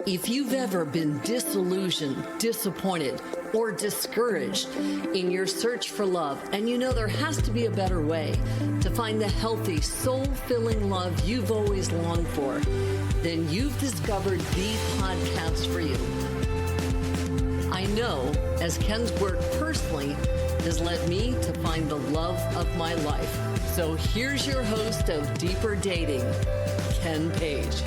If you've ever been disillusioned, disappointed, or discouraged in your search for love, and you know there has to be a better way to find the healthy, soul-filling love you've always longed for, then you've discovered the podcast for you. I know, as Ken's work personally has led me to find the love of my life. So here's your host of Deeper Dating, Ken Page.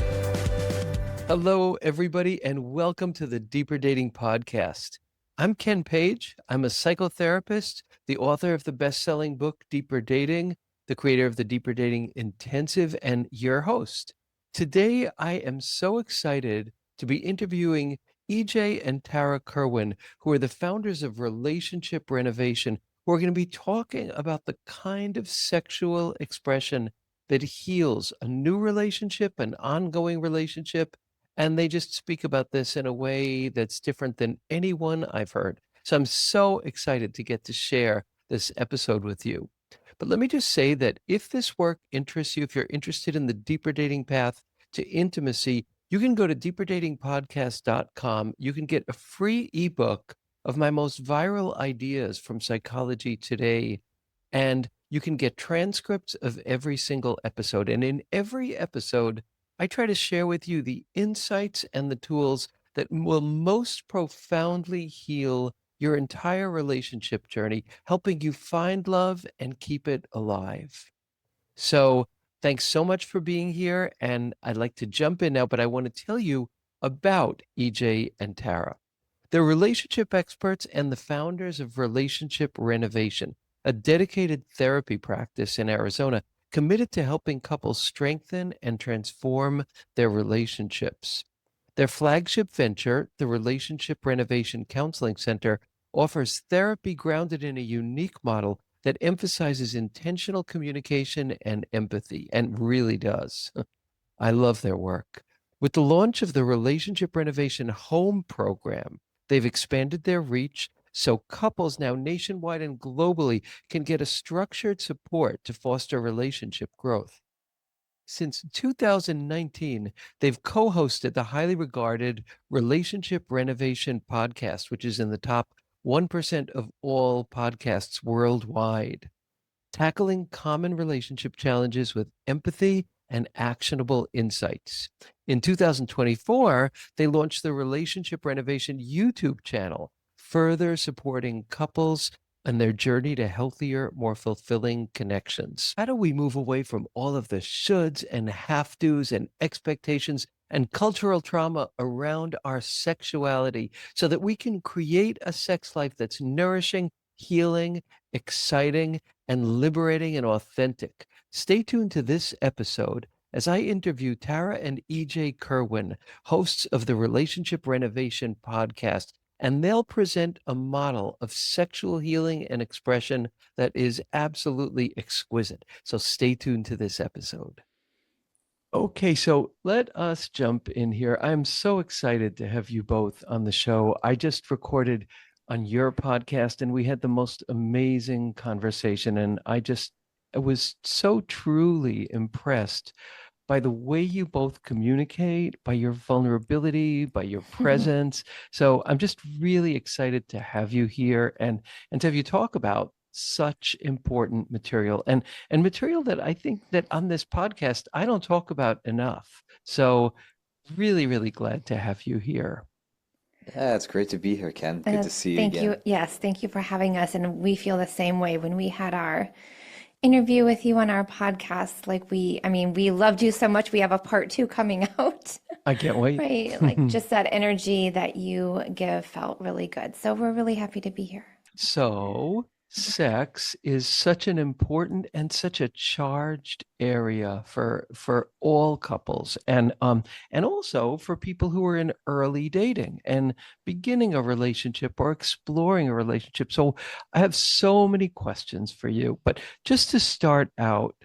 Hello, everybody, and welcome to the Deeper Dating Podcast. I'm Ken Page. I'm a psychotherapist, the author of the best-selling book, Deeper Dating, the creator of the Deeper Dating Intensive, and your host. Today, I am so excited to be interviewing EJ and Tarah Kerwin, who are the founders of Relationship Renovation, who are going to be talking about the kind of sexual expression that heals a new relationship, an ongoing relationship, and they just speak about this in a way that's different than anyone I've heard. So I'm so excited to get to share this episode with you. But let me just say that if this work interests you, if you're interested in the deeper dating path to intimacy, you can go to deeperdatingpodcast.com. You can get a free ebook of my most viral ideas from Psychology Today. And you can get transcripts of every single episode. And in every episode, I try to share with you the insights and the tools that will most profoundly heal your entire relationship journey, helping you find love and keep it alive. So thanks so much for being here. And I'd like to jump in now, but I want to tell you about EJ and Tarah. They're relationship experts and the founders of Relationship Renovation, a dedicated therapy practice in Arizona committed to helping couples strengthen and transform their relationships. Their flagship venture, the Relationship Renovation Counseling Center, offers therapy grounded in a unique model that emphasizes intentional communication and empathy, and really does. I love their work. With the launch of the Relationship Renovation Home Program, they've expanded their reach so couples now nationwide and globally can get a structured support to foster relationship growth. Since 2019, they've co-hosted the highly regarded Relationship Renovation podcast, which is in the top 1% of all podcasts worldwide, tackling common relationship challenges with empathy and actionable insights. In 2024, they launched the Relationship Renovation YouTube channel, further supporting couples and their journey to healthier, more fulfilling connections. How do we move away from all of the shoulds and have-tos and expectations and cultural trauma around our sexuality so that we can create a sex life that's nourishing, healing, exciting, and liberating and authentic? Stay tuned to this episode as I interview Tarah and EJ Kerwin, hosts of the Relationship Renovation podcast, and they'll present a model of sexual healing and expression that is absolutely exquisite. So stay tuned to this episode. Okay, so let us jump in here. I'm so excited to have you both on the show. I just recorded on your podcast and we had the most amazing conversation. And I was so truly impressed by the way you both communicate, by your vulnerability, by your presence. So I'm just really excited to have you here and to have you talk about such important material and material that I think that on this podcast I don't talk about enough. So really, really glad to have you here. Yeah, it's great to be here, Ken. Good to see you Thank again. you. Yes, thank you for having us. And we feel the same way when we had our interview with you on our podcast. We loved you so much. We have a part 2 coming out. I can't wait. Right. Like just that energy that you give felt really good. So we're really happy to be here. So, sex is such an important and such a charged area for all couples, and also for people who are in early dating and beginning a relationship or exploring a relationship. So, I have so many questions for you, but just to start out,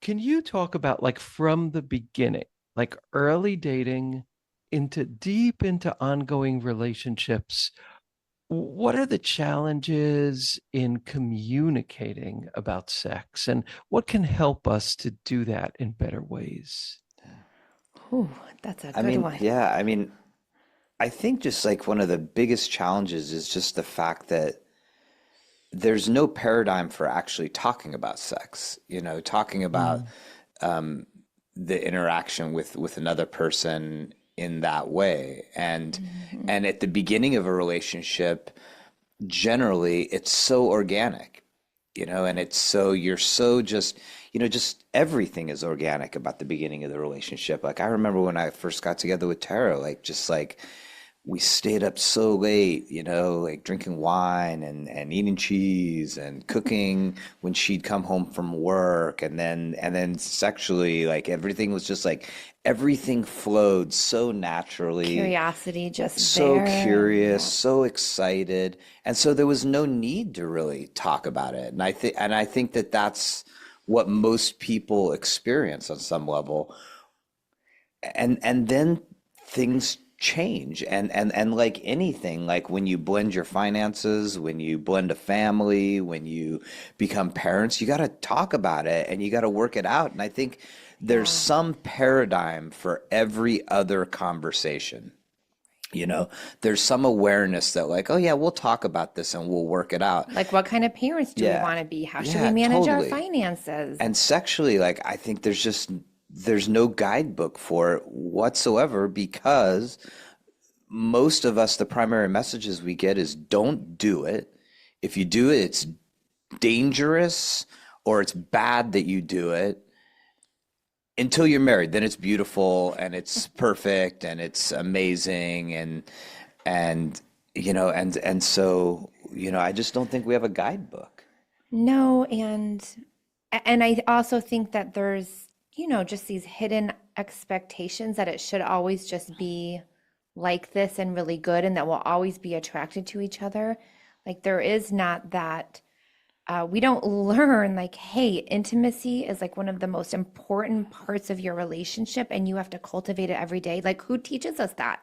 can you talk about, like, from the beginning, like early dating into deep into ongoing relationships? What are the challenges in communicating about sex, and what can help us to do that in better ways? Ooh, that's a I good mean, one. yeah, I mean, I think just like one of the biggest challenges is just the fact that there's no paradigm for actually talking about sex, talking about Mm. the interaction with another person in that way. Mhm. And at the beginning of a relationship, generally it's so organic, and it's so you're so just, just everything is organic about the beginning of the relationship. Like I remember when I first got together with Tara, like just like we stayed up so late, like drinking wine and eating cheese and cooking when she'd come home from work, and then sexually, like everything was just like everything flowed so naturally, Curiosity just so there. curious, Yeah. so excited, and so there was no need to really talk about it. And I think that that's what most people experience on some level, and then things change, and like anything, like when you blend your finances, when you blend a family, when you become parents, you got to talk about it and you got to work it out. And I think there's Yeah. some paradigm for every other conversation. There's some awareness that like, oh yeah, we'll talk about this and we'll work it out. Like, what kind of parents do we Yeah. want to be? How should we Yeah, manage our totally. finances? And sexually, like I think there's no guidebook for it whatsoever, because most of us, the primary messages we get is don't do it. If you do it, it's dangerous or it's bad that you do it. Until you're married, then it's beautiful and it's perfect and it's amazing, and and so I just don't think we have a guidebook. No, and I also think that there's, just these hidden expectations that it should always just be like this and really good and that we'll always be attracted to each other. Like there is not that we don't learn like, hey, intimacy is like one of the most important parts of your relationship and you have to cultivate it every day. Like who teaches us that?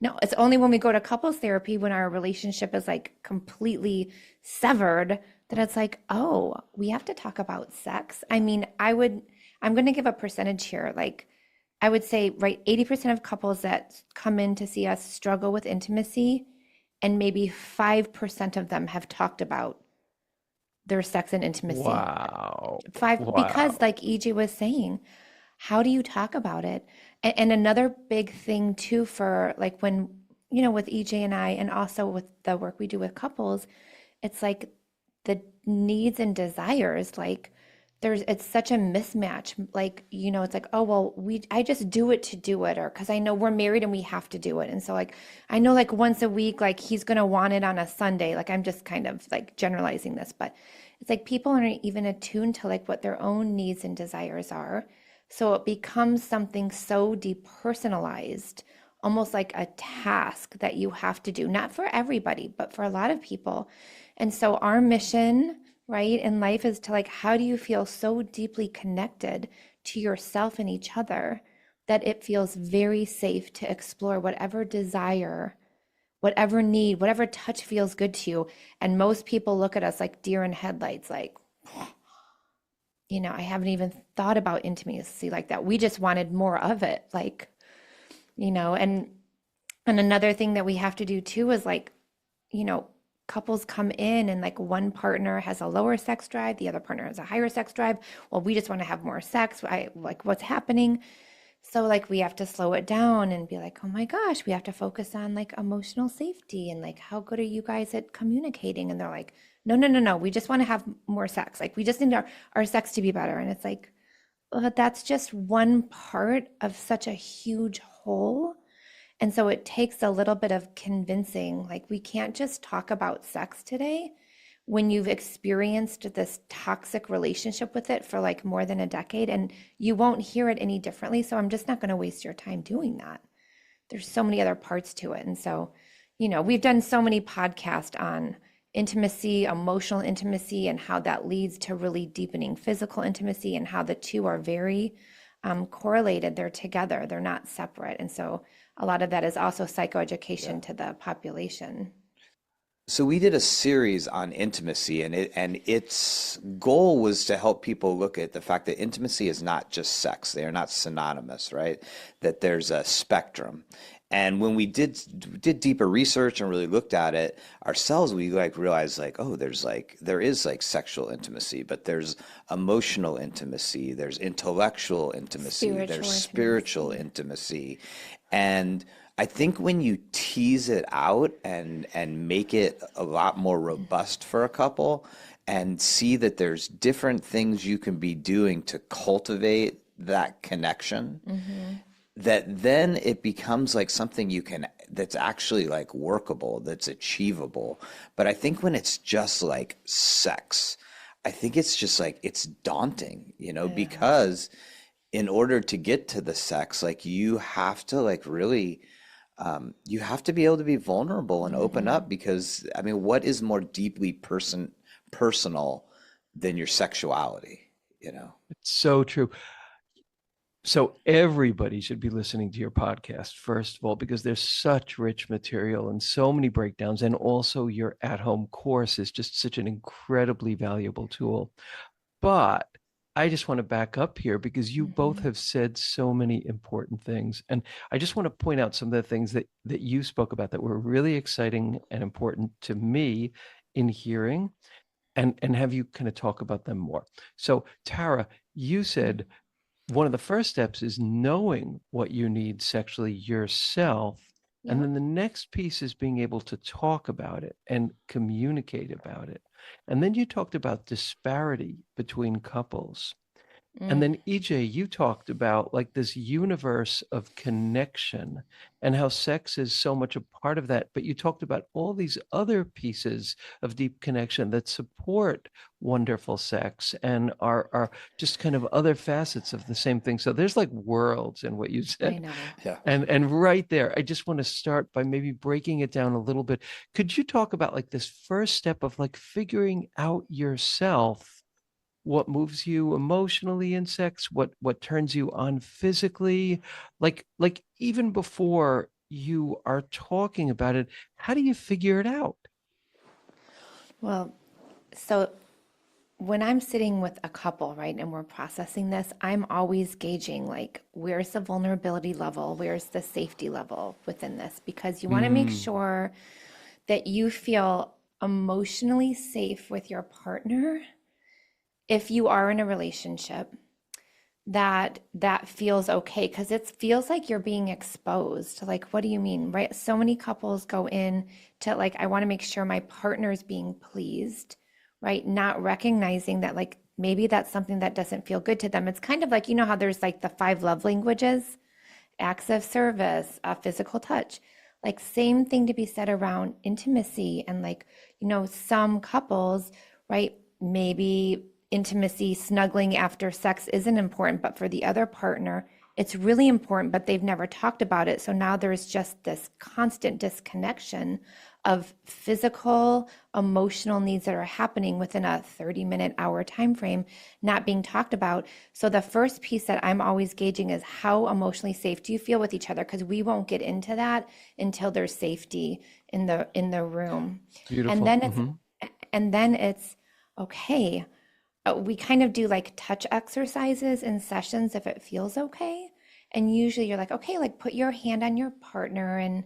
No, it's only when we go to couples therapy when our relationship is like completely severed that it's like, oh, we have to talk about sex. I mean, I'm going to give a percentage here. Like, I would say, right, 80% of couples that come in to see us struggle with intimacy, and maybe 5% of them have talked about their sex and intimacy. Wow. Five, because Wow. like EJ was saying, how do you talk about it? And another big thing too for like when, with EJ and I, and also with the work we do with couples, it's like the needs and desires, like it's such a mismatch. Like, it's like, oh, well, I just do it to do it, or because I know we're married and we have to do it. And so like, I know like once a week, like he's going to want it on a Sunday. Like I'm just kind of like generalizing this, but it's like people aren't even attuned to like what their own needs and desires are. So it becomes something so depersonalized, almost like a task that you have to do, not for everybody, but for a lot of people. And so our mission, right, in life is to like, how do you feel so deeply connected to yourself and each other that it feels very safe to explore whatever desire, whatever need, whatever touch feels good to you. And most people look at us like deer in headlights, like, I haven't even thought about intimacy like that. We just wanted more of it. Like, and another thing that we have to do too is like, you know, couples come in and like one partner has a lower sex drive, the other partner has a higher sex drive. Well, we just want to have more sex. I like what's happening. So like we have to slow it down and be like, oh my gosh, we have to focus on like emotional safety and like how good are you guys at communicating? And they're like, no, no, no, no. We just want to have more sex. Like we just need our sex to be better. And it's like, well, that's just one part of such a huge whole. And so it takes a little bit of convincing. Like we can't just talk about sex today when you've experienced this toxic relationship with it for like more than a decade, and you won't hear it any differently. So I'm just not going to waste your time doing that. There's so many other parts to it. And so, we've done so many podcasts on intimacy, emotional intimacy, and how that leads to really deepening physical intimacy, and how the two are very correlated. They're together, they're not separate. And so a lot of that is also psychoeducation to the population. So we did a series on intimacy, and its goal was to help people look at the fact that intimacy is not just sex. They are not synonymous, right? That there's a spectrum. And when we did deeper research and really looked at it ourselves, we like realized like, oh, there is like sexual intimacy, but there's emotional intimacy, there's intellectual intimacy, there's Spiritual spiritual intimacy. intimacy. And I think when you tease it out and make it a lot more robust for a couple and see that there's different things you can be doing to cultivate that connection, Mm-hmm. that then it becomes like something that's actually like workable, that's achievable. But I think when it's just like sex, I think it's just like it's daunting, Yeah. because in order to get to the sex, like you have to like really you have to be able to be vulnerable and open Mm-hmm. up, because I mean, what is more deeply personal than your sexuality, you know? It's so true. So everybody should be listening to your podcast, first of all, because there's such rich material and so many breakdowns. And also your at-home course is just such an incredibly valuable tool. But I just want to back up here because you both Mm-hmm. have said so many important things. And I just want to point out some of the things that you spoke about that were really exciting and important to me in hearing, and have you kind of talk about them more. So Tara, you said one of the first steps is knowing what you need sexually yourself. And Yep. then the next piece is being able to talk about it and communicate about it. And then you talked about disparity between couples. And Mm. then EJ, you talked about like this universe of connection and how sex is so much a part of that. But you talked about all these other pieces of deep connection that support wonderful sex and are just kind of other facets of the same thing. So there's like worlds in what you I said. know. Yeah. And right there, I just want to start by maybe breaking it down a little bit. Could you talk about like this first step of like figuring out yourself, what moves you emotionally in sex, what turns you on physically, like even before you are talking about it, how do you figure it out? Well, so when I'm sitting with a couple, right, and we're processing this, I'm always gauging like where's the vulnerability level, where's the safety level within this, because you want to make Mm, sure that you feel emotionally safe with your partner if you are in a relationship, that feels okay, because it feels like you're being exposed. Like, what do you mean, right? So many couples go in to like, I want to make sure my partner's being pleased, right? Not recognizing that like maybe that's something that doesn't feel good to them. It's kind of like, you know how there's like the five love languages: acts of service, physical touch. Like, same thing to be said around intimacy. And like, some couples, right? Maybe intimacy, snuggling after sex isn't important, but for the other partner, it's really important, but they've never talked about it. So now there's just this constant disconnection of physical, emotional needs that are happening within a 30-minute hour time frame, not being talked about. So the first piece that I'm always gauging is how emotionally safe do you feel with each other, because we won't get into that until there's safety in the room. And beautiful. then it's okay. We kind of do like touch exercises in sessions if it feels okay. And usually you're like, okay, like put your hand on your partner and,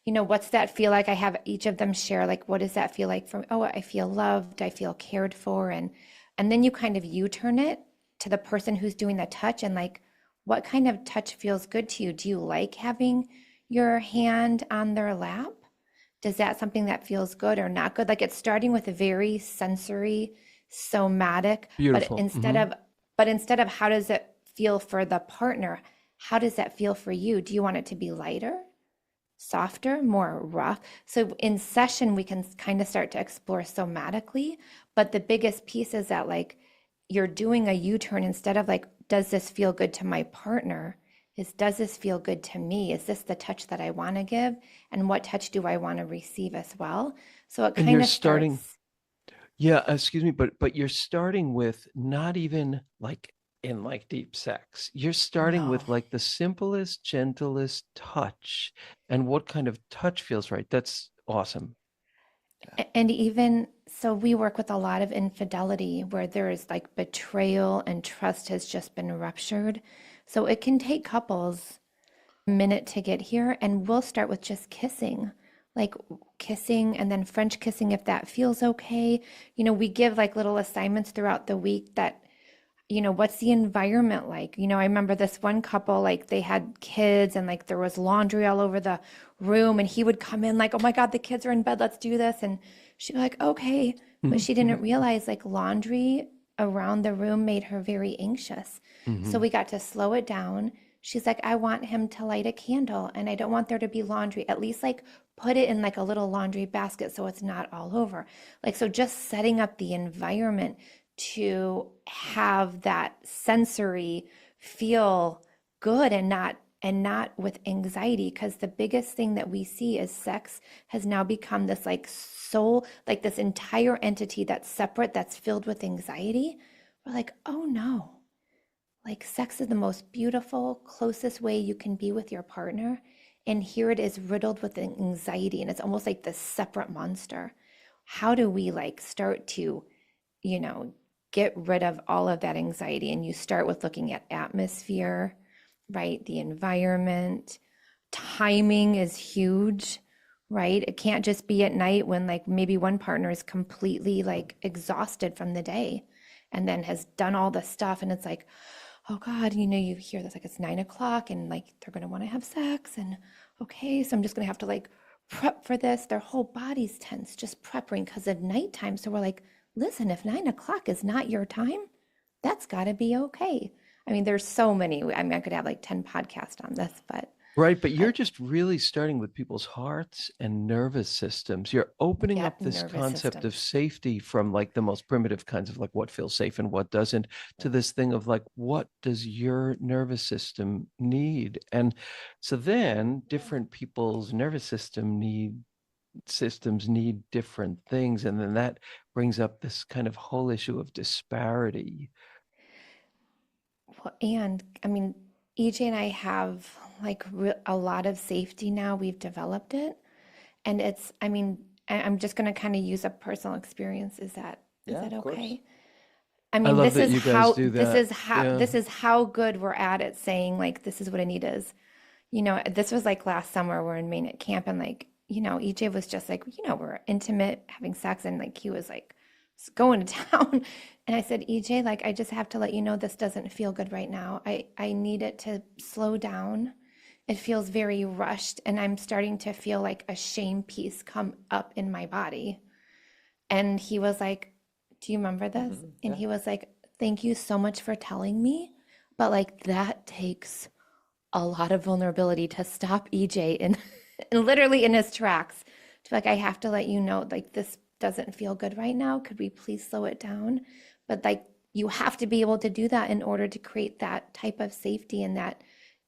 what's that feel like? I have each of them share, like, what does that feel like from, oh, I feel loved, I feel cared for. And then you kind of U-turn it to the person who's doing the touch and like, what kind of touch feels good to you? Do you like having your hand on their lap? Does that something that feels good or not good? Like, it's starting with a very sensory, somatic, but Beautiful. instead of how does it feel for the partner, how does that feel for you? Do you want it to be lighter, softer, more rough? So in session, we can kind of start to explore somatically, but the biggest piece is that like you're doing a U-turn instead of like, does this feel good to my partner? Is does this feel good to me? Is this the touch that I want to give? And what touch do I want to receive as well? So it And kind you're of starting, starts, yeah, excuse me, but you're starting with not even like in like deep sex. You're starting no. with like the simplest, gentlest touch and what kind of touch feels right. That's awesome. And even so, we work with a lot of infidelity where there is like betrayal and trust has just been ruptured. So it can take couples a minute to get here, and we'll start with just kissing, like kissing and then French kissing if that feels okay. We give like little assignments throughout the week that what's the environment like? I remember this one couple, like they had kids and like there was laundry all over the room, and he would come in like, oh my God, the kids are in bed, let's do this. And she'd be like, okay. But she didn't realize like laundry around the room made her very anxious. So we got to slow it down. She's like, I want him to light a candle and I don't want there to be laundry. At least like put it in like a little laundry basket so it's not all over. Like, so just setting up the environment to have that sensory feel good and not with anxiety, because the biggest thing that we see is sex has now become this like soul, like this entire entity that's separate, that's filled with anxiety. We're like, oh no, like sex is the most beautiful, closest way you can be with your partner, and here it is riddled with anxiety, and it's almost like this separate monster. How do we like start to you know, get rid of all of that anxiety? And you start with looking at atmosphere, right? The environment, timing is huge, right? It can't just be at night when like maybe one partner is completely like exhausted from the day and then has done all the stuff. And it's like, oh God, you hear this like it's 9 o'clock and like they're going to want to have sex. And okay, so I'm just going to have to like prep for this. Their whole body's tense just prepping because of nighttime. So we're like, listen, if 9 o'clock is not your time, that's got to be okay. I mean, there's so many. I mean, I could have like 10 podcasts on this, but Right, but you're just really starting with people's hearts and nervous systems. You're opening yeah, up this nervous concept system. of safety from like the most primitive kinds of like what feels safe and what doesn't, to this thing of like, what does your nervous system need? And so then different people's nervous systems need different things. And then that brings up this kind of whole issue of disparity. Well, and I mean, EJ and I have like a lot of safety now. We've developed it. And I mean, I'm just going to kind of use a personal experience. Is Yeah, that of course. okay? I I mean, love that you guys do that. Yeah. this is how good we're at it saying like this is what a need is. This was like last summer we're in Maine at camp, and like, EJ was just like, we're intimate, having sex, and like he was like going to town. And I said, EJ, like I just have to let you know this doesn't feel good right now. I need it to slow down. It feels very rushed, and I'm starting to feel like a shame piece come up in my body. And he was like, do you remember this? And Yeah. he was like, thank you so much for telling me. But like that takes a lot of vulnerability to stop EJ in and literally in his tracks to be like, I have to let you know, like this doesn't feel good right now. Could we please slow it down? But like you have to be able to do that in order to create that type of safety and that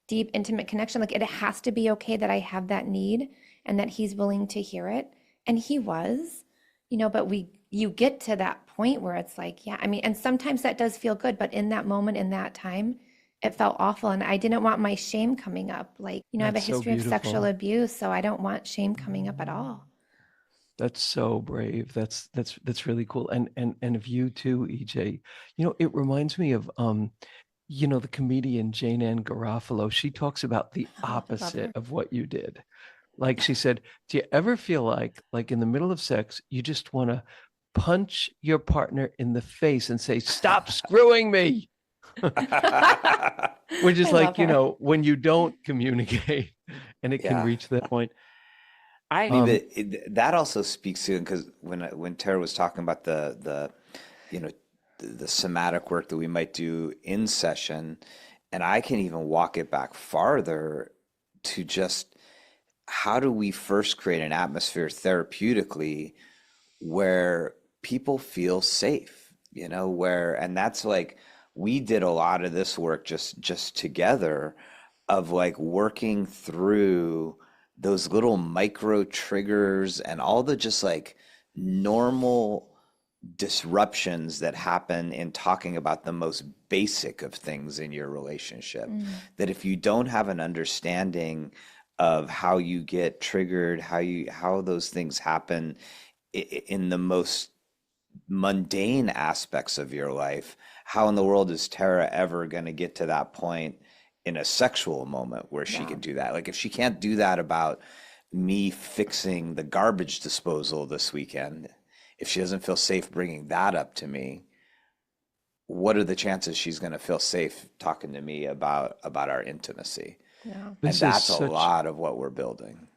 deep, intimate connection. Like it has to be okay that I have that need and that he's willing to hear it. And he was, but you get to that point where it's like, yeah, I mean, and sometimes that does feel good, but in that moment, in that time, it felt awful. And I didn't want my shame coming up. Like, I have a That's so history of sexual beautiful. abuse, so I don't want shame coming up at all. That's so brave. That's really cool. And of you too, EJ. It reminds me of the comedian Jane Ann Garofalo. She talks about the Oh, I love opposite her. of what you did. Like she said, do you ever feel like in the middle of sex, you just want to punch your partner in the face and say, "Stop screwing me," which is I love like, her. when you don't communicate and it can Yeah. reach that point. I mean, Um, but that also speaks to, because when Tara was talking about you know the somatic work that we might do in session, and I can even walk it back farther to just how do we first create an atmosphere therapeutically where people feel safe, and that's like we did a lot of this work just together of like working through those little micro triggers and all the just like normal disruptions that happen in talking about the most basic of things in your relationship. Mm. That if you don't have an understanding of how you get triggered, how those things happen in the most mundane aspects of your life, how in the world is Tara ever going to get to that point in a sexual moment where she Yeah. can do that? Like, if she can't do that about me fixing the garbage disposal this weekend, if she doesn't feel safe bringing that up to me, what are the chances she's going to feel safe talking to me about our intimacy? Yeah. And This is that's a such, lot of what we're building.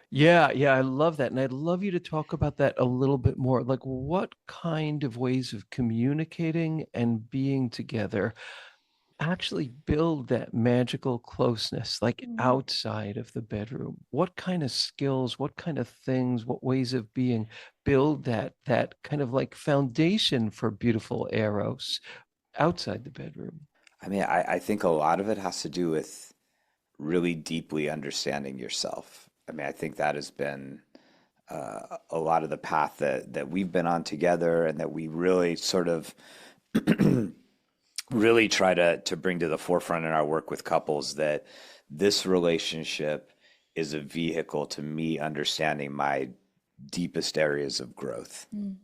yeah, yeah, I love that. And I'd love you to talk about that a little bit more. Like, what kind of ways of communicating and being together actually build that magical closeness, like Mm. outside of the bedroom? What kind of skills, what kind of things, what ways of being build that kind of like foundation for beautiful eros outside the bedroom? I mean, I think a lot of it has to do with really deeply understanding yourself. I mean, I think that has been a lot of the path that we've been on together, and that we really sort of really try to bring to the forefront in our work with couples, that this relationship is a vehicle to me understanding my deepest areas of growth, Mm.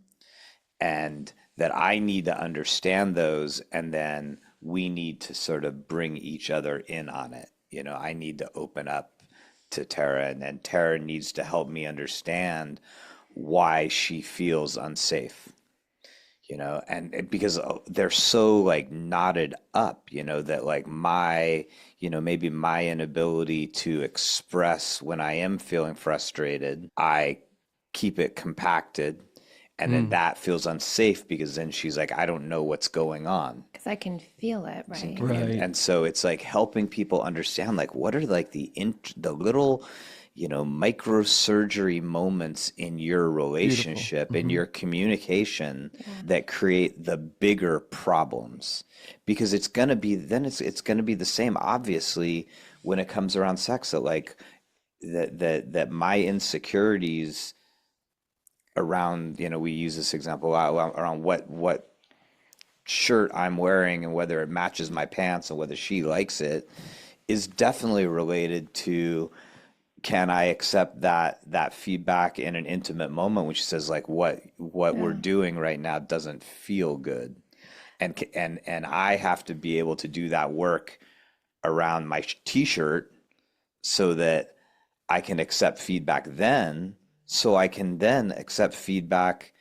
and that I need to understand those, and then we need to sort of bring each other in on it. You know, I need to open up to Tara, and then Tara needs to help me understand why she feels unsafe. You know, and because they're so like knotted up, you know, that like my, you know, maybe my inability to express when I am feeling frustrated, I keep it compacted, and then Mm, that feels unsafe because then she's like, I don't know what's going on. Because I can feel it, right? right. And so it's like helping people understand like what are like the little, you know, microsurgery moments in your Beautiful. relationship, in Hmm. your communication, Yeah. that create the bigger problems. Because it's gonna be then it's gonna be the same, obviously, when it comes around sex, that like that my insecurities around, you know, we use this example a lot, around what shirt I'm wearing and whether it matches my pants and whether she likes it, is definitely related to, can I accept that feedback in an intimate moment, which says like what we're Yeah. doing right now doesn't feel good, and I have to be able to do that work around my t-shirt, so that I can accept feedback then, so I can then accept feedback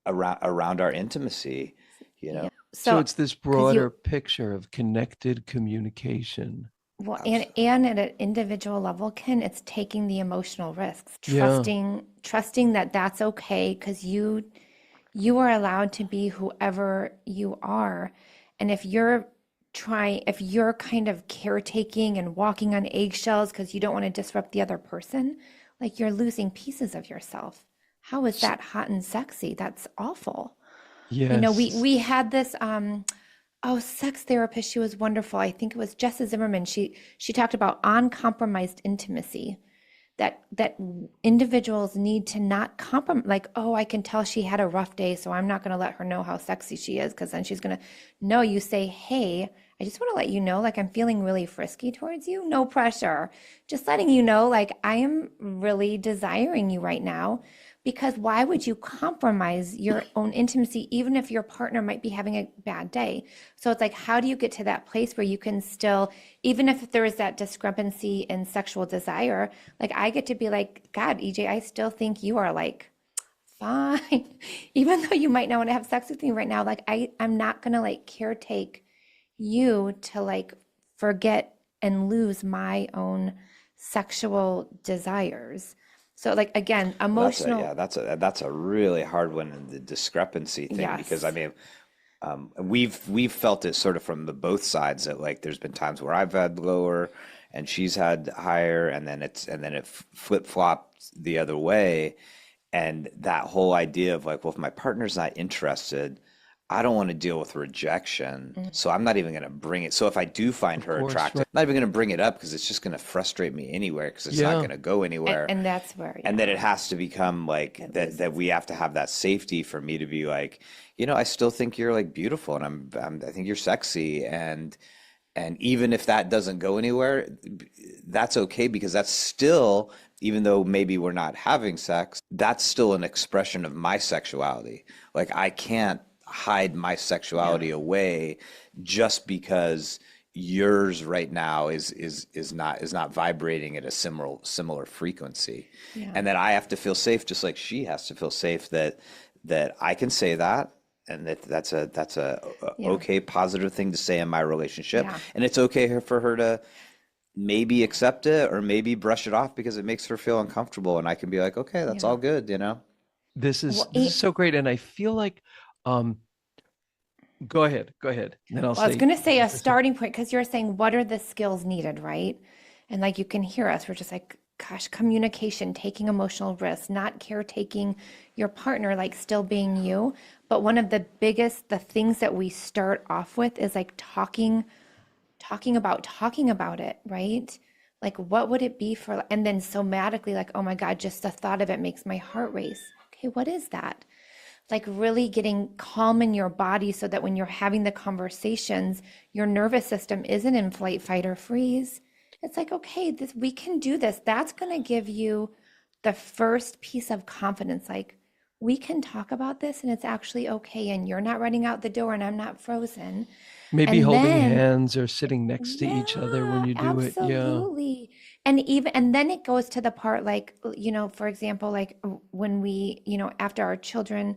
around our intimacy, you know. Yeah. So So, it's this because broader you, picture of connected communication. well, Absolutely. and at an individual level, Ken, it's taking the emotional risks, Yeah. trusting that that's okay, because you are allowed to be whoever you are. And if you're kind of caretaking and walking on eggshells because you don't want to disrupt the other person, like you're losing pieces of yourself. How is that hot and sexy? That's awful. You know, we Yes. we had this sex therapist. She was wonderful. I think it was Jessa Zimmerman. She talked about uncompromised intimacy, that individuals need to not compromise. Like, oh, I can tell she had a rough day, so I'm not going to let her know how sexy she is, because then she's going to. No, you say, hey, I just want to let you know, like, I'm feeling really frisky towards you. No pressure. Just letting you know, like, I am really desiring you right now. Because why would you compromise your own intimacy, even if your partner might be having a bad day? So it's like, how do you get to that place where you can still, even if there is that discrepancy in sexual desire, like I get to be like, God, EJ, I still think you are like fine. Even though you might not want to have sex with me right now, like I'm not gonna like caretake you to like forget and lose my own sexual desires. So like again, Well, that's a emotional, yeah, that's a really hard one, in the discrepancy thing, because I yes. mean, we've felt it sort of from the both sides, that like there's been times where I've had lower and she's had higher, and then it flip flopped the other way, and that whole idea of like, well, if my partner's not interested, I don't want to deal with rejection, Mm. so I'm not even going to bring it. So if I do find Of her course. attractive, Right. I'm not even going to bring it up, because it's just going to frustrate me anywhere, because it's not Yeah. going to go anywhere. And that's where, And then yeah, it has to become like it that loses. we have to have that safety for me to be like, you know, I still think you're like beautiful, and I think you're sexy, and even if that doesn't go anywhere, that's okay, because that's still even though maybe we're not having sex, that's still an expression of my sexuality. Like I can't hide my Yeah. sexuality away just because yours right now is not vibrating at a similar frequency. Yeah. And that I have to feel safe just like she has to feel safe that I can say that and that's a Yeah. okay positive thing to say in my relationship, Yeah. and it's okay for her to maybe accept it or maybe brush it off because it makes her feel uncomfortable, and I can be like, okay, that's Yeah. all good, you know? Well, This is so great, and I feel like, um, go ahead, then I'll well, I was say. going to say a starting point because you're saying what are the skills needed, right? And like you can hear us, we're just like, gosh, communication, taking emotional risks, not caretaking your partner, like still being you. But one of the biggest, the things that we start off with is like talking about it, right? Like what would it be for, and then somatically, like, oh my God, just the thought of it makes my heart race. Okay, what is that? Like really getting calm in your body so that when you're having the conversations, your nervous system isn't in flight, fight, or freeze. It's like, okay, this we can do this. That's going to give you the first piece of confidence. Like, we can talk about this and it's actually okay. And you're not running out the door and I'm not frozen. Maybe And holding then hands or sitting next to each other when yeah, you do it. Yeah. absolutely. And then it goes to the part like, for example, like when we, after our children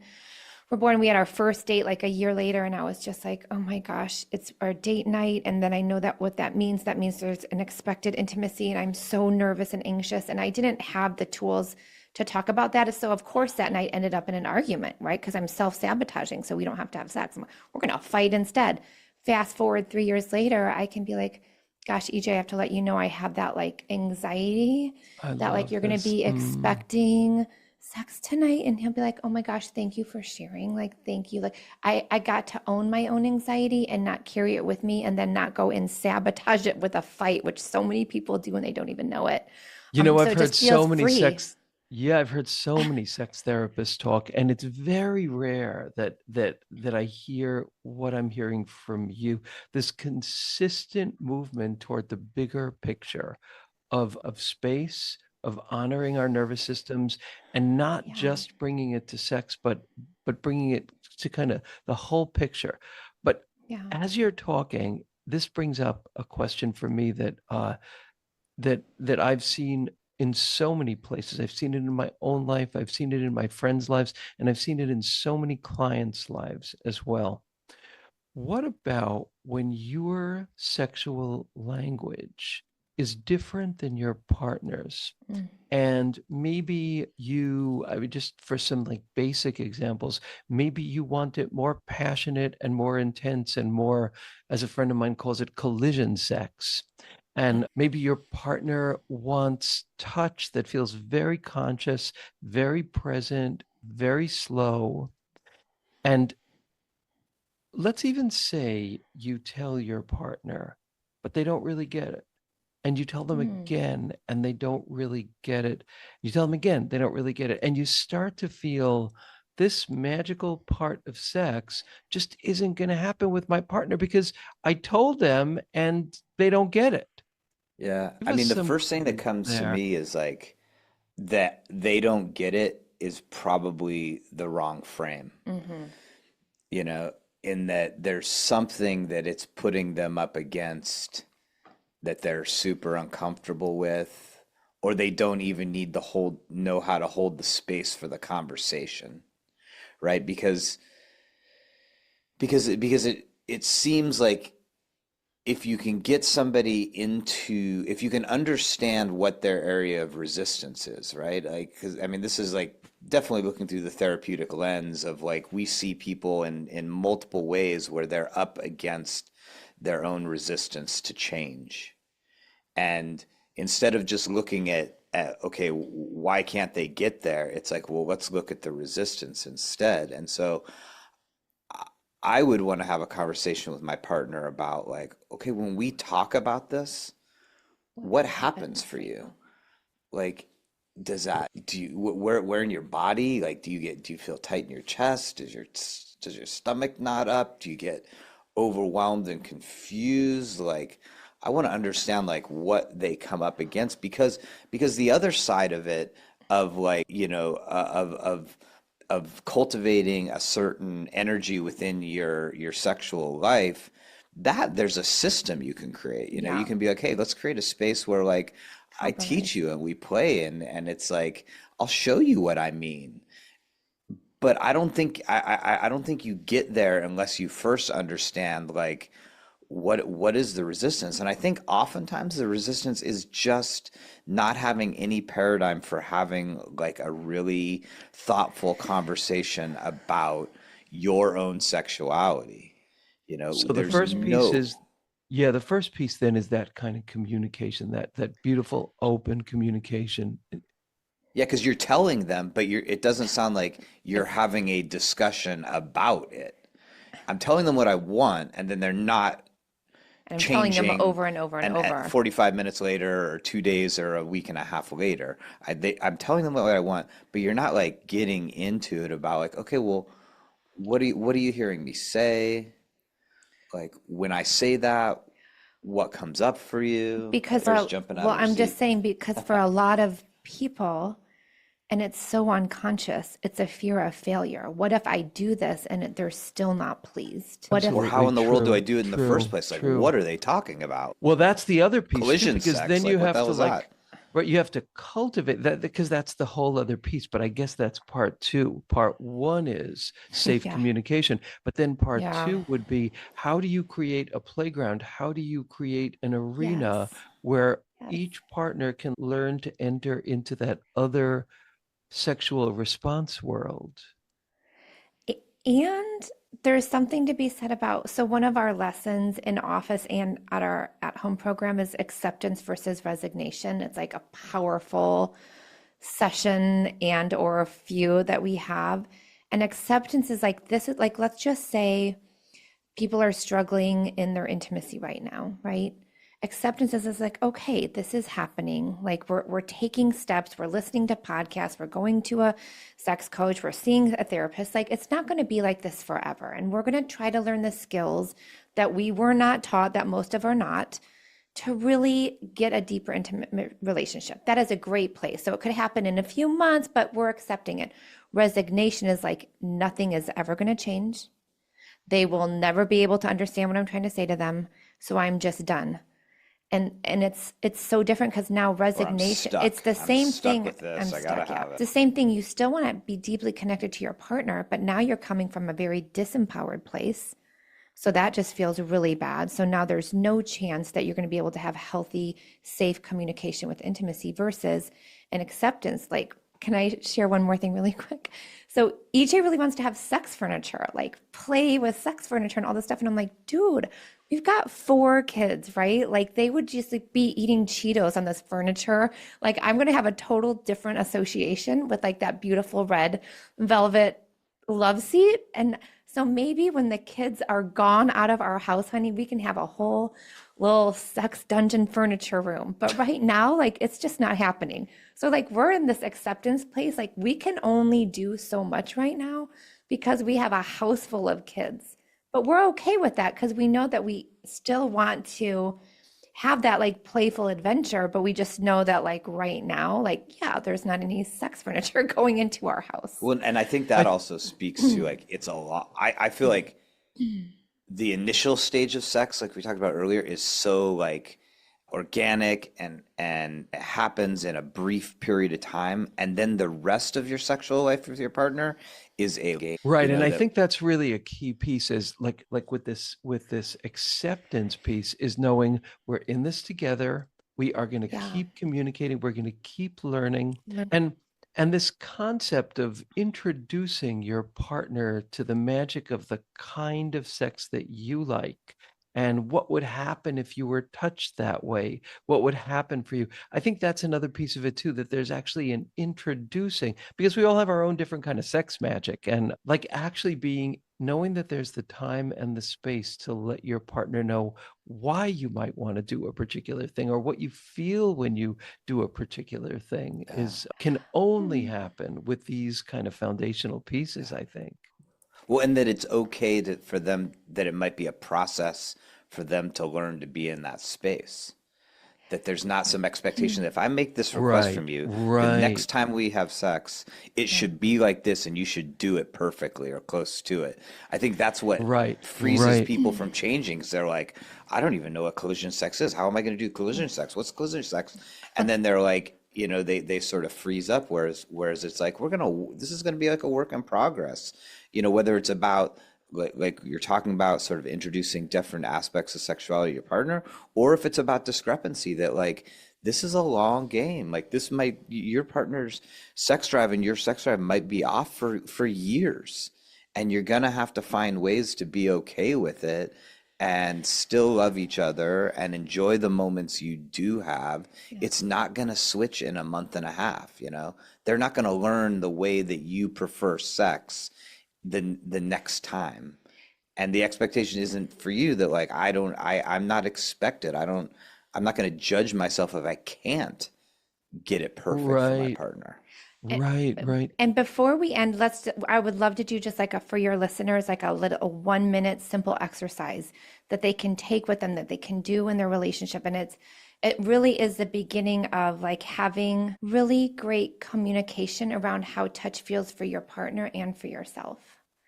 were born, we had our first date like a year later, and I was just like, oh my gosh, it's our date night. And then I know that what that means there's an expected intimacy, and I'm so nervous and anxious. And I didn't have the tools to talk about that. So of course that night ended up in an argument, right? Because I'm self-sabotaging, so we don't have to have sex. We're gonna fight instead. Fast forward 3 years later, I can be like, gosh, EJ, I have to let you know I have that like anxiety I that like love you're going to this. be expecting sex tonight. And he'll be like, oh my gosh, thank you for sharing. Like, thank you. Like, I got to own my own anxiety and not carry it with me and then not go and sabotage it with a fight, which so many people do and they don't even know it. You know, So I've it heard just feels so many free. sex, yeah, I've heard so many sex therapists talk, and it's very rare that I hear what I'm hearing from you, this consistent movement toward the bigger picture of space, of honoring our nervous systems, and not Yeah. just bringing it to sex, but bringing it to kind of the whole picture. But Yeah. as you're talking, this brings up a question for me that I've seen in so many places. I've seen it in my own life, I've seen it in my friends' lives, and I've seen it in so many clients' lives as well. What about when your sexual language is different than your partner's? Mm. And maybe I would just for some like basic examples, maybe you want it more passionate and more intense and more, as a friend of mine calls it, collision sex. And maybe your partner wants touch that feels very conscious, very present, very slow. And let's even say you tell your partner, but they don't really get it. And you tell them Mm. again, and they don't really get it. You tell them again, they don't really get it. And you start to feel this magical part of sex just isn't going to happen with my partner because I told them and they don't get it. Yeah. Give I us mean, the some first thing that clues comes to there. me is like that they don't get it is probably the wrong frame, Mm-hmm. you know, in that there's something that it's putting them up against that they're super uncomfortable with, or they don't even know how to hold the space for the conversation, right? Because it seems like if you can get somebody into, if you can understand what their area of resistance is, right? Like, because I mean, this is like definitely looking through the therapeutic lens of like we see people in multiple ways where they're up against their own resistance to change. And instead of just looking at okay, why can't they get there? It's like, well, let's look at the resistance instead. And so I would want to have a conversation with my partner about like, okay, when we talk about this, What what happens happens? for you? Like, do you, where in your body? Like, do you feel tight in your chest? Does your stomach knot up? Do you get overwhelmed and confused? Like, I want to understand like what they come up against, because the other side of it, of like, of cultivating a certain energy within your sexual life, that there's a system you can create. You Yeah, can be like, hey, let's create a space where like I teach compromise. you and we play, and it's like I'll show you what I mean. But I don't think you get there unless you first understand like what is the resistance. And I think oftentimes the resistance is just not having any paradigm for having like a really thoughtful conversation about your own sexuality. So the There's first piece no. is, yeah, the first piece then is that kind of communication, that beautiful open communication. Yeah, because you're telling them, but it doesn't sound like you're It's having a discussion about it. I'm telling them what I want, and then they're not and I'm telling them changing. over and over and And at over. 45 minutes later, or 2 days, or a week and a half later, I'm telling them what I want, but you're not like getting into it about like, okay, well, what are you hearing me say? Like when I say that, what comes up for you? Because Claire's jumping out well, of her I'm just seat. saying because for a lot of people, and it's so unconscious, it's a fear of failure. What if I do this and they're still not pleased? What if Or how Absolutely in the world do I true, do it in the first true, place? Like, true. what are they talking about? Well, that's the other piece too, Collision because sex? then you Like, what the have hell to is that? like, right, you have to cultivate that, because that's the whole other piece. But I guess that's part two. Part one is safe yeah, communication, but then part yeah, two would be, how do you create a playground? How do you create an arena yes, where yes. each partner can learn to enter into that other sexual response world? And there's something to be said about, so one of our lessons in office and at our at-home program is acceptance versus resignation. It's like a powerful session and or a few that we have. And acceptance is like, this is like, let's just say people are struggling in their intimacy right now, right? Acceptance is like, okay, this is happening. Like we're taking steps, we're listening to podcasts, we're going to a sex coach, we're seeing a therapist. Like it's not going to be like this forever. And we're going to try to learn the skills that we were not taught, that most of are not, to really get a deeper intimate relationship. That is a great place. So it could happen in a few months, but we're accepting it. Resignation is like nothing is ever going to change. They will never be able to understand what I'm trying to say to them. So I'm just done. And it's so different because now Or I'm resignation, it's stuck. the I'm same stuck thing. with I'm this. I gotta stuck, yeah. have It's it. the same thing. You still want to be deeply connected to your partner, but now you're coming from a very disempowered place. So that just feels really bad. So now there's no chance that you're going to be able to have healthy, safe communication with intimacy versus an acceptance. Like, can I share one more thing really quick? So EJ really wants to have sex furniture, like play with sex furniture and all this stuff. And I'm like, dude, we've got 4 kids, right? Like they would just like be eating Cheetos on this furniture. Like I'm going to have a total different association with like that beautiful red velvet love seat. And so maybe when the kids are gone out of our house, honey, we can have a whole little sex dungeon furniture room. But right now, like it's just not happening. So like we're in this acceptance place. Like we can only do so much right now because we have a house full of kids. But we're okay with that because we know that we still want to have that like playful adventure, but we just know that like right now, like, yeah, there's not any sex furniture going into our house. Well, and I think that I also speaks to like it's a lot. I feel like the initial stage of sex, like we talked about earlier, is so like organic, and it happens in a brief period of time, and then the rest of your sexual life with your partner is a game. Right, You and know I that. think that's really a key piece, is like with this acceptance piece, is knowing we're in this together. We are going to Yeah. keep communicating, we're going to keep learning. And this concept of introducing your partner to the magic of the kind of sex that you like, and what would happen if you were touched that way, what would happen for you. I think that's another piece of it too, that there's actually an introducing, because we all have our own different kind of sex magic, and like actually being, knowing that there's the time and the space to let your partner know why you might want to do a particular thing, or what you feel when you do a particular thing, Yeah. is can only happen with these kind of foundational pieces, I think. Well, and that it's okay for them, that it might be a process for them to learn to be in that space. That there's not some expectation that if I make this request Right, from you, the right, next time we have sex, it Yeah. should be like this and you should do it perfectly or close to it. I think that's what right, freezes right. people from changing because they're like, I don't even know what collision sex is. How am I going to do collision sex? What's collision sex? And then they're like, they sort of freeze up. Whereas it's like, this is going to be like a work in progress, whether it's about like you're talking about sort of introducing different aspects of sexuality to your partner, or if it's about discrepancy that like this is a long game. Like this might your partner's sex drive and your sex drive might be off for years, and you're gonna have to find ways to be okay with it and still love each other and enjoy the moments you do have. Yeah. It's not gonna switch in a month and a half, They're not gonna learn the way that you prefer sex the next time. And the expectation isn't for you that like I'm not expected. I'm not going to judge myself if I can't get it perfect for my Right, partner. And, right, right. and before we end, I would love to do just like for your listeners, like a 1 minute simple exercise that they can take with them, that they can do in their relationship. And it really is the beginning of like having really great communication around how touch feels for your partner and for yourself.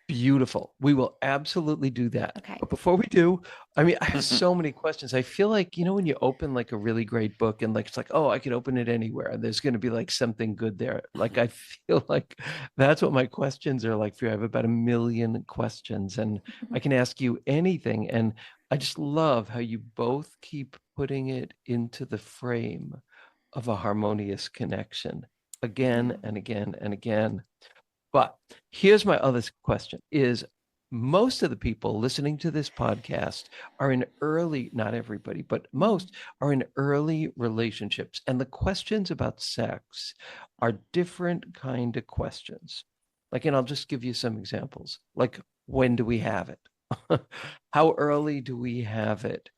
Beautiful. We will absolutely do that. Okay. But before we do, I mean, I have so many questions. I feel like, when you open like a really great book and like it's like, oh, I can open it anywhere and there's going to be like something good there. Like I feel like that's what my questions are like for you. I have about 1 million questions and I can ask you anything. And I just love how you both keep putting it into the frame of a harmonious connection again Yeah. and again and again. But here's my other question is most of the people listening to this podcast are in early, not everybody, but Mhm. most are in early relationships. And the questions about sex are different kind of questions. Like, and I'll just give you some examples. Like, when do we have it? How early do we have it?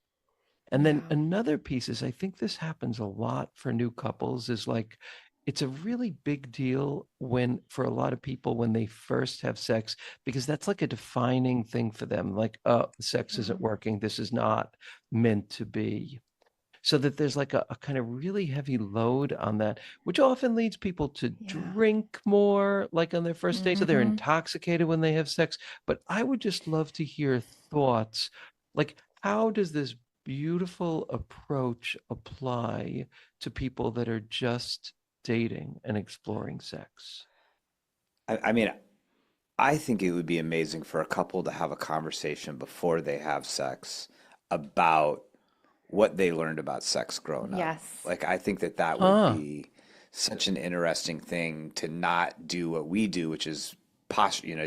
And then Yeah. another piece is I think this happens a lot for new couples is like it's a really big deal when for a lot of people when they first have sex because that's like a defining thing for them like oh the sex Yeah. isn't working, this is not meant to be, so that there's like a kind of really heavy load on that, which often leads people to Yeah. drink more like on their first date. So they're Hmm. intoxicated when they have sex. But I would just love to hear thoughts. Like, how does this beautiful approach apply to people that are just dating and exploring sex? I mean, I think it would be amazing for a couple to have a conversation before they have sex about what they learned about sex growing up. Yes. Like, I think that would Huh. be such an interesting thing to not do what we do, which is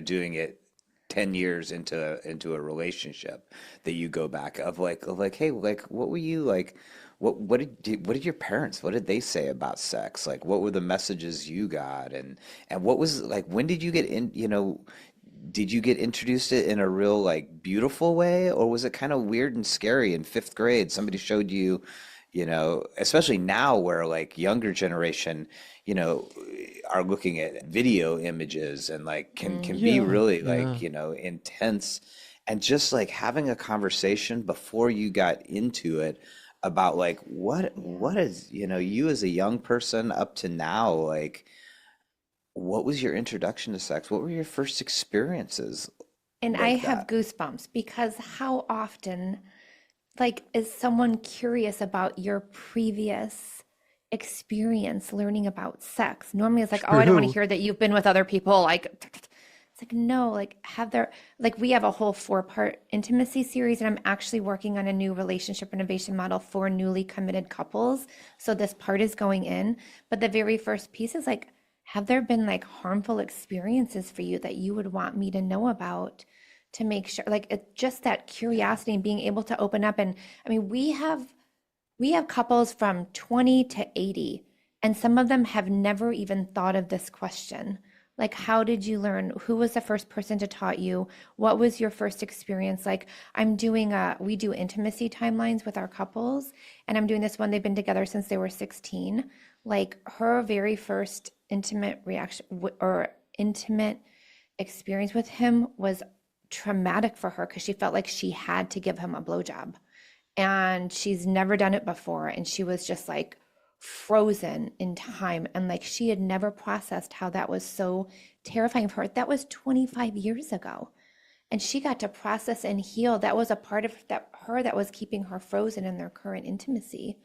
doing it 10 years into a relationship that you go back of like, hey, like, what were you like? What did your parents, what did they say about sex? Like, what were the messages you got? And what was like, when did you get in, did you get introduced it in a real like beautiful way, or was it kind of weird and scary in fifth grade? Somebody showed you, especially now where like younger generation, you know, are looking at video images and like can be Yeah. really like, Yeah. intense. And just like having a conversation before you got into it about like what Yeah. is, you as a young person up to now, like what was your introduction to sex? What were your first experiences And I like have that? goosebumps because how often, like, is someone curious about your previous experience learning about sex? Normally it's like, oh, I don't want to True. hear that you've been with other people. Like, it's like, no, like, like, we have a whole 4-part intimacy series, and I'm actually working on a new relationship renovation model for newly committed couples. So this part is going in. But the very first piece is like, have there been like harmful experiences for you that you would want me to know about? To make sure like it's just that curiosity and being able to open up. And I mean we have couples from 20 to 80, and some of them have never even thought of this question, like, how did you learn? Who was the first person to taught you? What was your first experience? Like, we do intimacy timelines with our couples, and I'm doing this one, they've been together since they were 16. Like, her very first intimate reaction or intimate experience with him was traumatic for her because she felt like she had to give him a blowjob. and she's never done it before. And she was just like frozen in time. And like she had never processed how that was so terrifying for her. That was 25 years ago. And she got to process and heal. That was a part of that her that was keeping her frozen in their current intimacy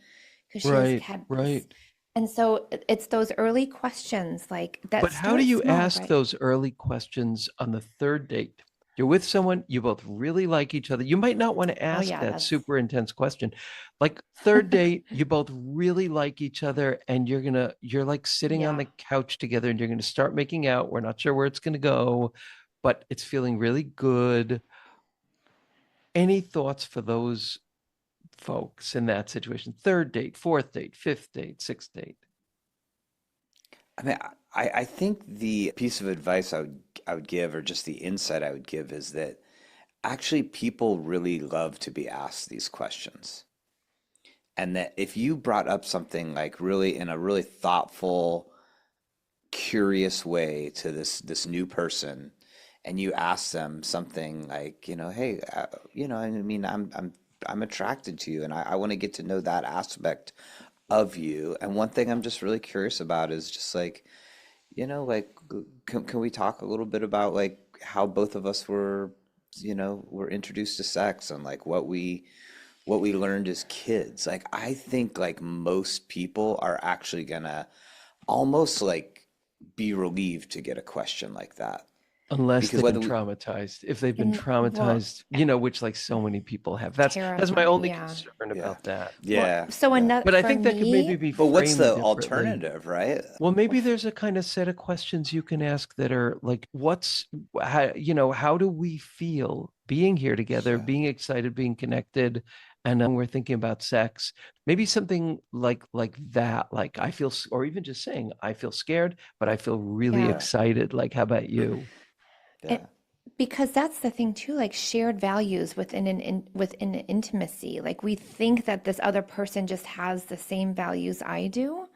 because she has Right, had this. right. And so it's those early questions like that But how do start you small, ask right? those early questions on the third date? You're with someone, you both really like each other. You might not want to Oh ask yeah, that that's super intense question. Like third date, you both really like each other and you're like sitting on yeah. the couch together and you're gonna start making out. We're not sure where it's gonna go, but it's feeling really good. Any thoughts for those folks in that situation? Third date, fourth date, fifth date, sixth date. I mean, I think the piece of advice I would give, or just the insight I would give, is that actually people really love to be asked these questions. And that if you brought up something like really in a really thoughtful, curious way to this new person, and you ask them something like, hey, I mean, I'm attracted to you, and I want to get to know that aspect of you. And one thing I'm just really curious about is just like, like, can we talk a little bit about like how both of us were introduced to sex, and like what we learned as kids. Like, I think like most people are actually gonna almost like be relieved to get a question like that, Unless because they've been whether we, traumatized. If they've been And well, traumatized, which like so many people have. That's my terrifying, only yeah. concern yeah, about that. Well, yeah, so yeah. another But I for think that could maybe me, be But what's framed the differently. alternative, right? Well, well, maybe there's a kind of set of questions you can ask that are like, how do we feel being here together, Yeah, being excited, being connected, and we're thinking about sex. Maybe something like that, like or even just saying, I feel scared, but I feel really yeah. yeah, excited. Like, how about you? yeah, It, because that's the thing too, like shared values within an intimacy. Like we think that this other person just has the same values I do,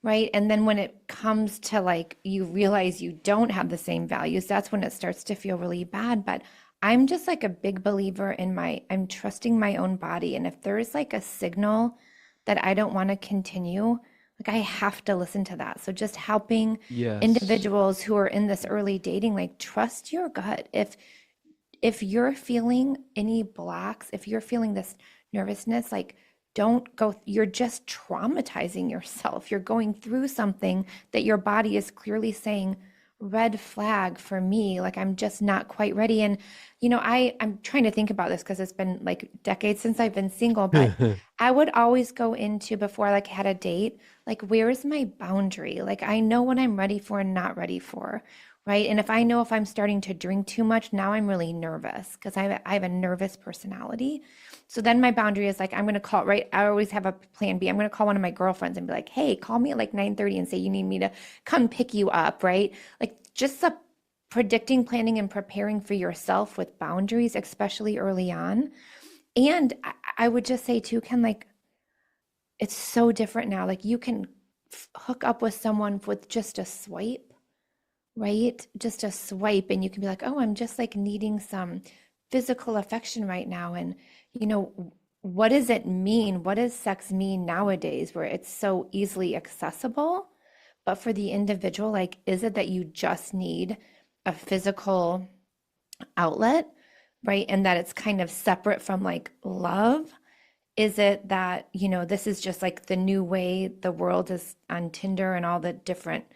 right? And then when it comes to like you realize you don't have the same values, that's when it starts to feel really bad. But I'm just like a big believer in I'm trusting my own body. And if there's like a signal that I don't want to continue, like I have to listen to that. So just helping Yes. individuals who are in this early dating, like trust your gut. If you're feeling any blocks, if you're feeling this nervousness, like don't go, you're just traumatizing yourself. You're going through something that your body is clearly saying, red flag for me, like I'm just not quite ready. And I'm trying to think about this because it's been like decades since I've been single, but I would always go into before I like had a date, like where is my boundary? Like I know what I'm ready for and not ready for, right? And if I know if I'm starting to drink too much, now I'm really nervous because I have a nervous personality. So then my boundary is like, I'm going to call, right? I always have a plan B. I'm going to call one of my girlfriends and be like, hey, call me at like 9:30 and say you need me to come pick you up, right? Like just the predicting, planning, and preparing for yourself with boundaries, especially early on. And I would just say too, Ken, like it's so different now. Like you can hook up with someone with just a swipe, right? Just a swipe, and you can be like, oh, I'm just like needing some physical affection right now. And, you know, what does it mean? What does sex mean nowadays where it's so easily accessible? But for the individual, like, is it that you just need a physical outlet, right? And that it's kind of separate from like love? Is it that, this is just like the new way the world is on Tinder and all the different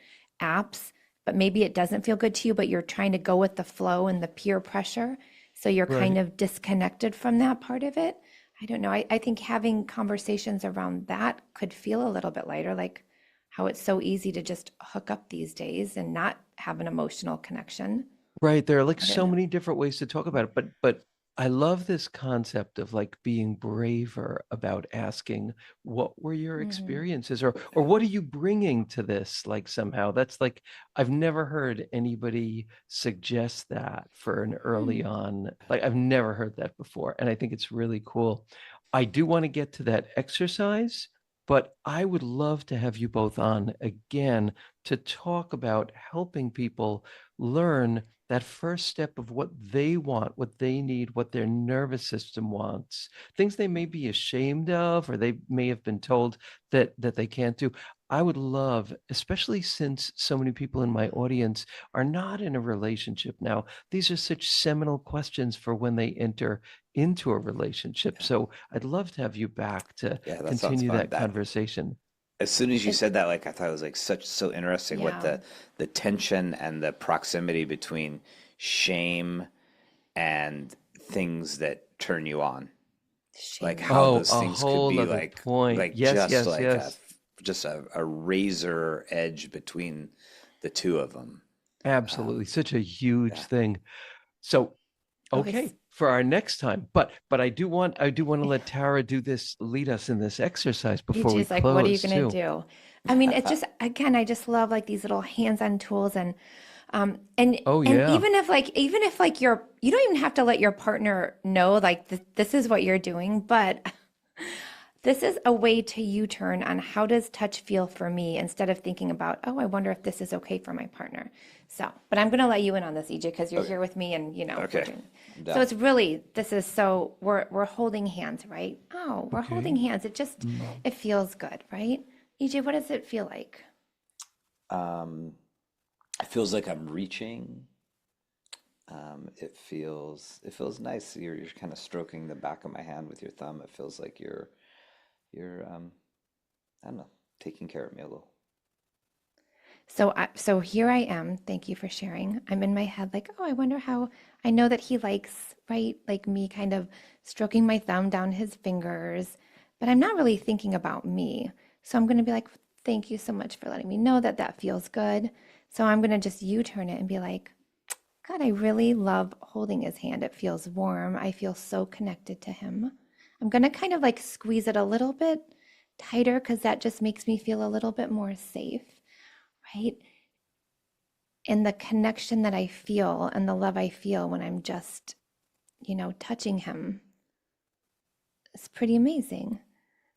apps, but maybe it doesn't feel good to you, but you're trying to go with the flow and the peer pressure. So you're kind Right. of disconnected from that part of it. I don't know. I think having conversations around that could feel a little bit lighter, like how it's so easy to just hook up these days and not have an emotional connection. Right. There are like I don't so know. many different ways to talk about it, but I love this concept of like being braver about asking what were your Hmm. experiences, or what are you bringing to this? Like somehow that's like I've never heard anybody suggest that for an early Hmm. on. Like I've never heard that before, and I think it's really cool. I do want to get to that exercise, But I would love to have you both on again to talk about helping people learn that first step of what they want, what they need, what their nervous system wants, things they may be ashamed of, or they may have been told that they can't do. I would love, especially since so many people in my audience are not in a relationship now, these are such seminal questions for when they enter into a relationship. Yeah. So I'd love to have you back to Yeah, that sounds continue fun. that That conversation. as soon as you It, said that, like I thought it was like so interesting what yeah, the tension and the proximity between shame and things that turn you on. Like shame. how Oh, those a things could whole be other point. like Yes, just yes, like yes. a razor edge between the two of them. Absolutely. Um, Such a huge yeah. thing. So, Okay, okay, for our next time. But I do want to let Tara do this, lead us in this exercise before we EJ's like, what are you close gonna too. do? I mean, it just again, I just love like these little hands-on tools and Oh and yeah. even if like you don't even have to let your partner know like this is what you're doing, but this is a way to U-turn on how does touch feel for me instead of thinking about, oh, I wonder if this is okay for my partner. So, but I'm gonna let you in on this, EJ, because you're Okay. here with me and we're Okay. doing. I'm So down. it's really this is so we're holding hands, right? Oh, we're holding Okay. hands. It just Mm. it feels good, right? EJ, what does it feel like? Um, it feels like I'm reaching. It feels nice. You're kind of stroking the back of my hand with your thumb. It feels like you're I don't know, taking care of me a little. So here I am. Thank you for sharing. I'm in my head like, oh, I wonder how I know that he likes, right? Like me kind of stroking my thumb down his fingers, but I'm not really thinking about me. So I'm going to be like, thank you so much for letting me know that that feels good. So I'm going to just U-turn it and be like, God, I really love holding his hand. It feels warm. I feel so connected to him. I'm going to kind of like squeeze it a little bit tighter because that just makes me feel a little bit more safe, right? And the connection that I feel and the love I feel when I'm just, touching him is pretty amazing.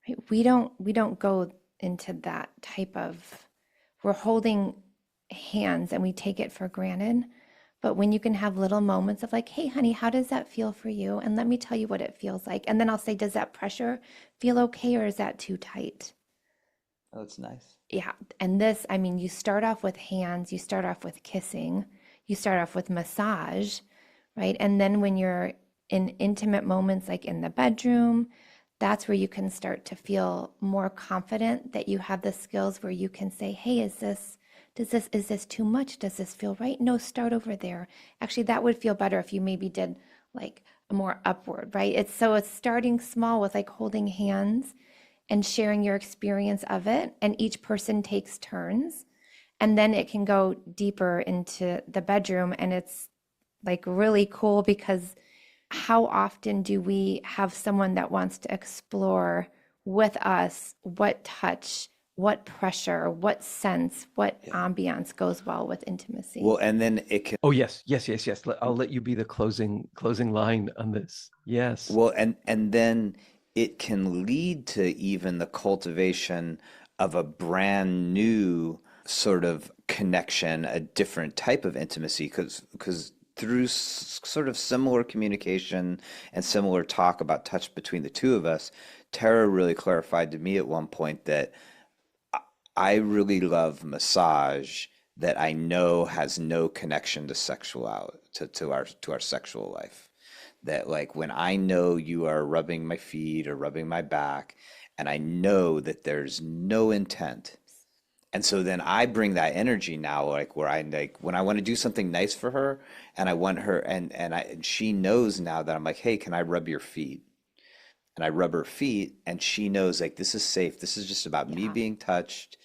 Right? We don't go into that type of we're holding hands and we take it for granted. But when you can have little moments of like, hey, honey, how does that feel for you? And let me tell you what it feels like. And then I'll say, does that pressure feel okay or is that too tight? Oh, it's nice. Yeah. And this, I mean, you start off with hands, you start off with kissing, you start off with massage, right? And then when you're in intimate moments like in the bedroom, that's where you can start to feel more confident that you have the skills where you can say, hey, is this too much? Does this feel right? No, start over there. Actually, that would feel better if you maybe did like a more upward, right? It's starting small with like holding hands and sharing your experience of it. And each person takes turns. And then it can go deeper into the bedroom. And it's like really cool because how often do we have someone that wants to explore with us what touch, what pressure, what sense, what Yeah. ambiance goes well with Well, intimacy? and then it can Oh yes, yes, yes, yes. I'll let you be the closing line on this. Yes. well, and then it can lead to even the cultivation of a brand new sort of connection, a different type of intimacy, because through sort of similar communication and similar talk about touch between the two of us, Tara really clarified to me at one point that I really love massage that I know has no connection to sexuality, to our sexual life. That like when I know you are rubbing my feet or rubbing my back, and I know that there's no intent. And so then I bring that energy now, like where I like when I want to do something nice for her, and I want her, and she knows now that I'm like, hey, can I rub your feet? And I rub her feet, and she knows like this is safe. This is just about me Yeah. being touched,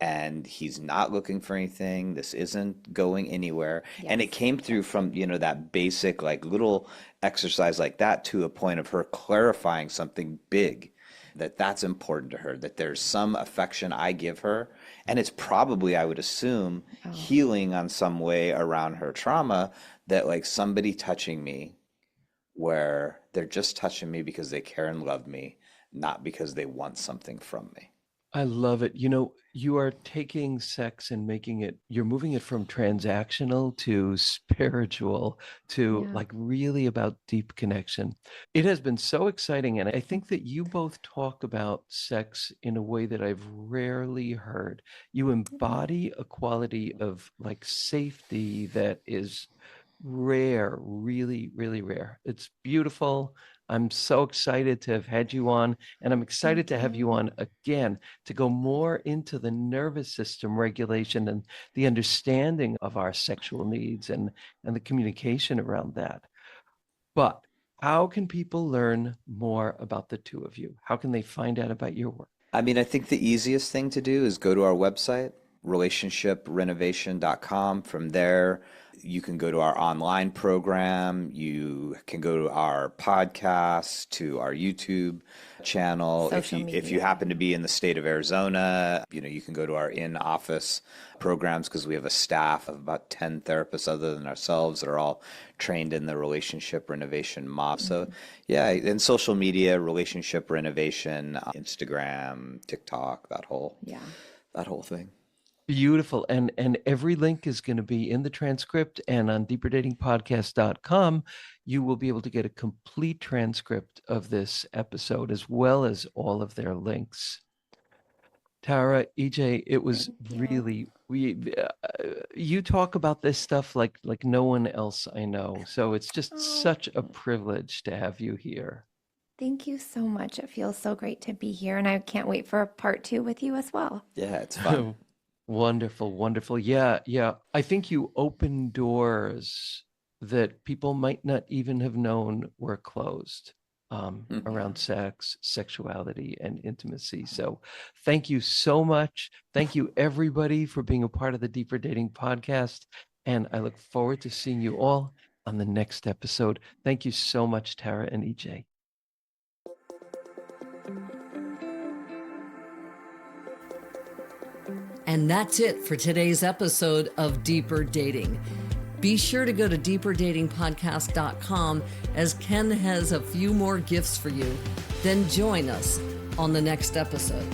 and he's not looking for anything. This isn't going anywhere. And it Yes. came through from, that basic like little exercise like that to a point of her clarifying something big that's important to her, that there's some affection I give her, and it's probably, I would assume, Oh, healing on some way around her trauma, that like somebody touching me where they're just touching me because they care and love me, not because they want something from me. I love it. You are taking sex and you're moving it from transactional to spiritual to Yeah. like really about deep connection. It has been so exciting. And I think that you both talk about sex in a way that I've rarely heard. You embody a quality of like safety that is rare, really, really rare. It's beautiful. I'm so excited to have had you on, and I'm excited to Thank have you you. on again to go more into the nervous system regulation and the understanding of our sexual needs and the communication around that. But how can people learn more about the two of you? How can they find out about your work? I mean, I think the easiest thing to do is go to our website, relationshiprenovation.com. From there, you can go to our online program. You can go to our podcast, to our YouTube channel. If Social you media. happen to be in the state of Arizona, you can go to our in-office programs because we have a staff of about 10 therapists other than ourselves that are all trained in the relationship renovation model. So, yeah, and social media, relationship renovation, Instagram, TikTok, Yeah. that whole thing. Beautiful. And every link is going to be in the transcript, and on deeperdatingpodcast.com, you will be able to get a complete transcript of this episode as well as all of their links. Tara, EJ, it was Thank you. really you talk about this stuff like no one else I know. So it's just Oh, such a privilege to have you here. thank you so much. It feels so great to be here, and I can't wait for part two with you as well. Yeah, it's fun. Wonderful, wonderful. Yeah, yeah. I think you open doors that people might not even have known were closed Mhm. around sex, sexuality, and intimacy. So thank you so much. Thank you, everybody, for being a part of the Deeper Dating podcast. And I look forward to seeing you all on the next episode. Thank you so much, Tara and EJ. And that's it for today's episode of Deeper Dating. Be sure to go to deeperdatingpodcast.com as Ken has a few more gifts for you. Then join us on the next episode.